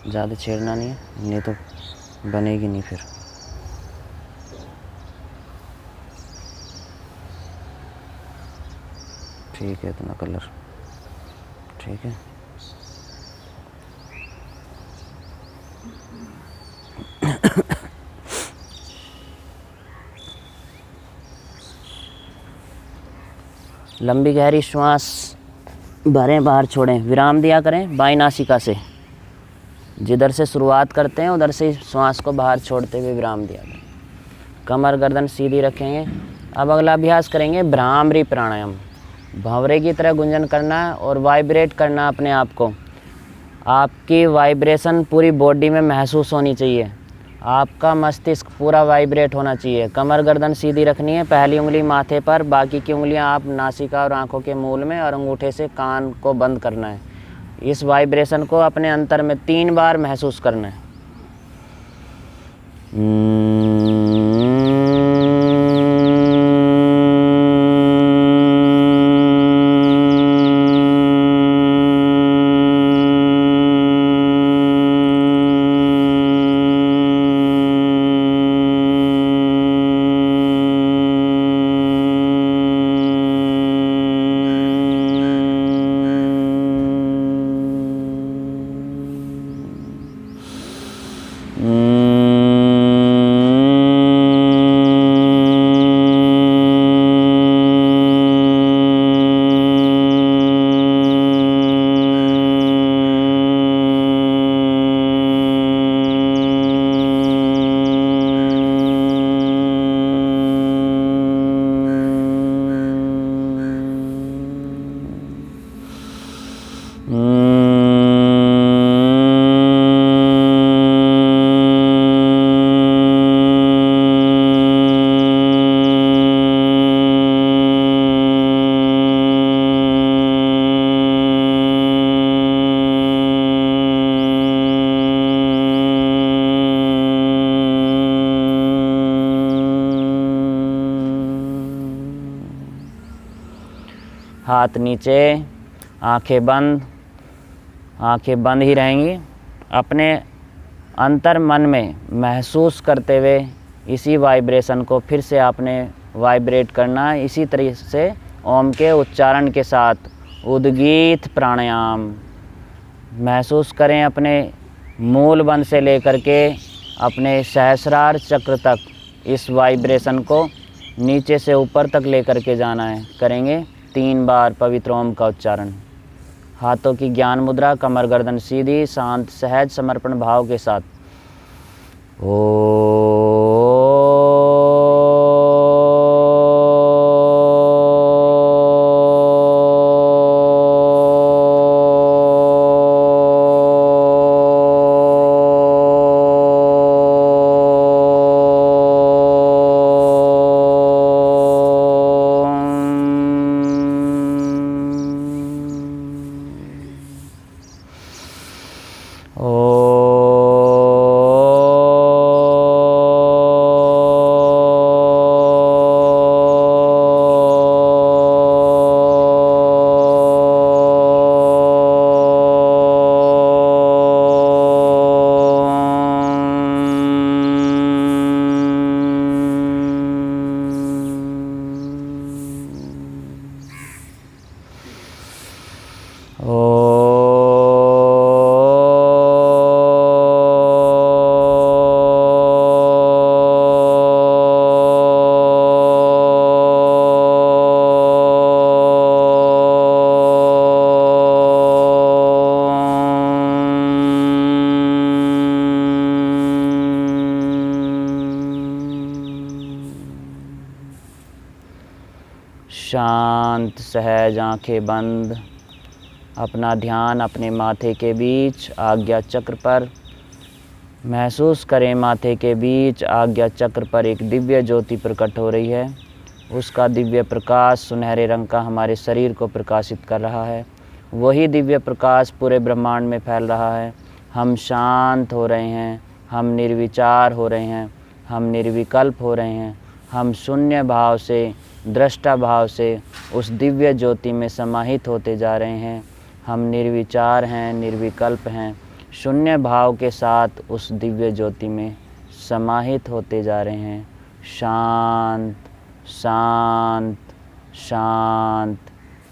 ज़्यादा छेड़ना नहीं है, नहीं तो बनेगी नहीं फिर। ठीक है, इतना कलर ठीक है। लंबी गहरी श्वास भरें, बाहर छोड़ें, विराम दिया करें बाईं नासिका से। जिधर से शुरुआत करते हैं उधर से श्वास को बाहर छोड़ते हुए विराम दिया करें। कमर गर्दन सीधी रखेंगे। अब अगला अभ्यास करेंगे भ्रामरी प्राणायाम। भंवरे की तरह गुंजन करना है और वाइब्रेट करना अपने आप को। आपकी वाइब्रेशन पूरी बॉडी में महसूस होनी चाहिए। आपका मस्तिष्क पूरा वाइब्रेट होना चाहिए। कमर गर्दन सीधी रखनी है, पहली उंगली माथे पर, बाकी की उंगलियां आप नासिका और आंखों के मूल में, और अंगूठे से कान को बंद करना है। इस वाइब्रेशन को अपने अंतर में 3 बार महसूस करना है। हाथ नीचे, आंखें बंद ही रहेंगी। अपने अंतर मन में महसूस करते हुए इसी वाइब्रेशन को फिर से आपने वाइब्रेट करना है। इसी तरीके से ओम के उच्चारण के साथ उद्गीत प्राणायाम महसूस करें। अपने मूल बंध से लेकर के अपने सहस्रार चक्र तक इस वाइब्रेशन को नीचे से ऊपर तक लेकर के जाना है। करेंगे 3 बार पवित्र ओम का उच्चारण। हाथों की ज्ञान मुद्रा, कमर गर्दन सीधी, शांत सहज समर्पण भाव के साथ। शांत सहज आंखें बंद, अपना ध्यान अपने माथे के बीच आज्ञा चक्र पर। महसूस करें माथे के बीच आज्ञा चक्र पर एक दिव्य ज्योति प्रकट हो रही है। उसका दिव्य प्रकाश सुनहरे रंग का हमारे शरीर को प्रकाशित कर रहा है। वही दिव्य प्रकाश पूरे ब्रह्मांड में फैल रहा है। हम शांत हो रहे हैं, हम निर्विचार हो रहे हैं, हम निर्विकल्प हो रहे हैं। हम शून्य भाव से, दृष्टा भाव से उस दिव्य ज्योति में समाहित होते जा रहे हैं। हम निर्विचार हैं, निर्विकल्प हैं। शून्य भाव के साथ उस दिव्य ज्योति में समाहित होते जा रहे हैं। शांत शांत शांत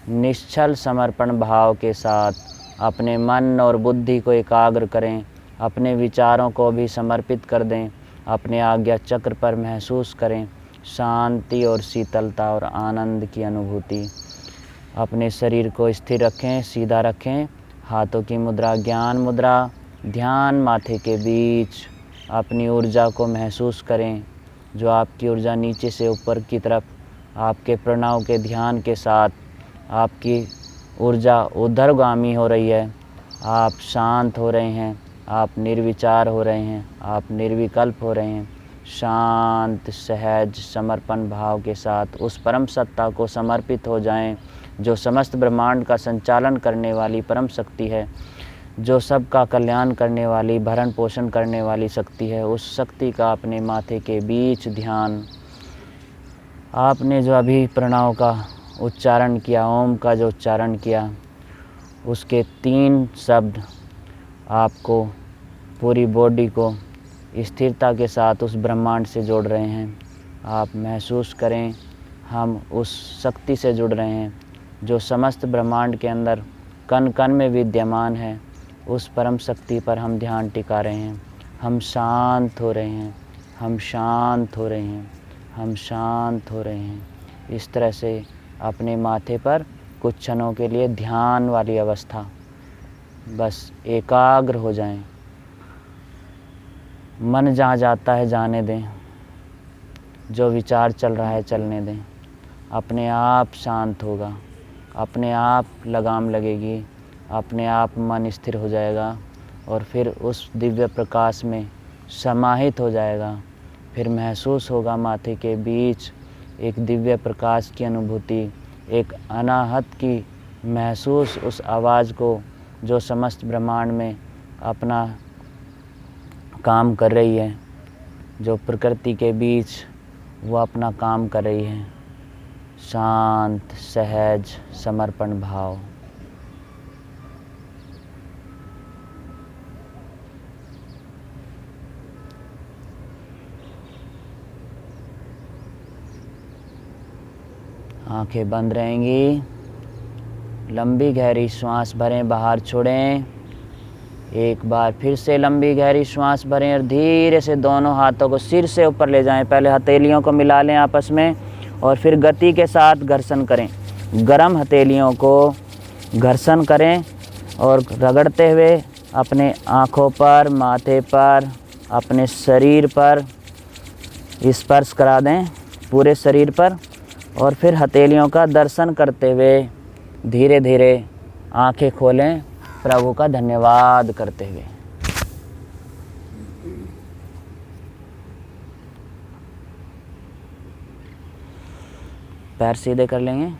निश्चल समर्पण भाव के साथ अपने मन और बुद्धि को एकाग्र करें। अपने विचारों को भी समर्पित कर दें। अपने आज्ञा चक्र पर महसूस करें शांति और शीतलता और आनंद की अनुभूति। अपने शरीर को स्थिर रखें, सीधा रखें। हाथों की मुद्रा ज्ञान मुद्रा। ध्यान माथे के बीच। अपनी ऊर्जा को महसूस करें, जो आपकी ऊर्जा नीचे से ऊपर की तरफ आपके प्रणव के ध्यान के साथ आपकी ऊर्जा ऊर्ध्वगामी हो रही है। आप शांत हो रहे हैं, आप निर्विचार हो रहे हैं, आप निर्विकल्प हो रहे हैं। शांत सहज समर्पण भाव के साथ उस परम सत्ता को समर्पित हो जाएं, जो समस्त ब्रह्मांड का संचालन करने वाली परम शक्ति है, जो सबका कल्याण करने वाली भरण पोषण करने वाली शक्ति है। उस शक्ति का अपने माथे के बीच ध्यान। आपने जो अभी प्रणव का उच्चारण किया, ओम का जो उच्चारण किया, उसके 3 शब्द आपको पूरी बॉडी को स्थिरता के साथ उस ब्रह्मांड से जोड़ रहे हैं। आप महसूस करें हम उस शक्ति से जुड़ रहे हैं जो समस्त ब्रह्मांड के अंदर कण कण में विद्यमान है। उस परम शक्ति पर हम ध्यान टिका रहे हैं। हम शांत हो रहे हैं, हम शांत हो रहे हैं, हम शांत हो रहे हैं। इस तरह से अपने माथे पर कुछ क्षणों के लिए ध्यान वाली अवस्था, बस एकाग्र हो जाएं। मन जहाँ जाता है जाने दें, जो विचार चल रहा है चलने दें। अपने आप शांत होगा, अपने आप लगाम लगेगी, अपने आप मन स्थिर हो जाएगा और फिर उस दिव्य प्रकाश में समाहित हो जाएगा। फिर महसूस होगा माथे के बीच एक दिव्य प्रकाश की अनुभूति, एक अनाहत की महसूस, उस आवाज़ को जो समस्त ब्रह्मांड में अपना काम कर रही है, जो प्रकृति के बीच वो अपना काम कर रही है। शांत सहज समर्पण भाव। आंखें बंद रहेंगी। लंबी गहरी श्वास भरें, बाहर छोड़ें। एक बार फिर से लंबी गहरी श्वास भरें और धीरे से दोनों हाथों को सिर से ऊपर ले जाएं। पहले हथेलियों को मिला लें आपस में और फिर गति के साथ घर्षण करें। गरम हथेलियों को घर्षण करें और रगड़ते हुए अपने आँखों पर, माथे पर, अपने शरीर पर स्पर्श करा दें, पूरे शरीर पर। और फिर हथेलियों का दर्शन करते हुए धीरे धीरे आंखें खोलें, प्रभु का धन्यवाद करते हुए। पैर सीधे कर लेंगे।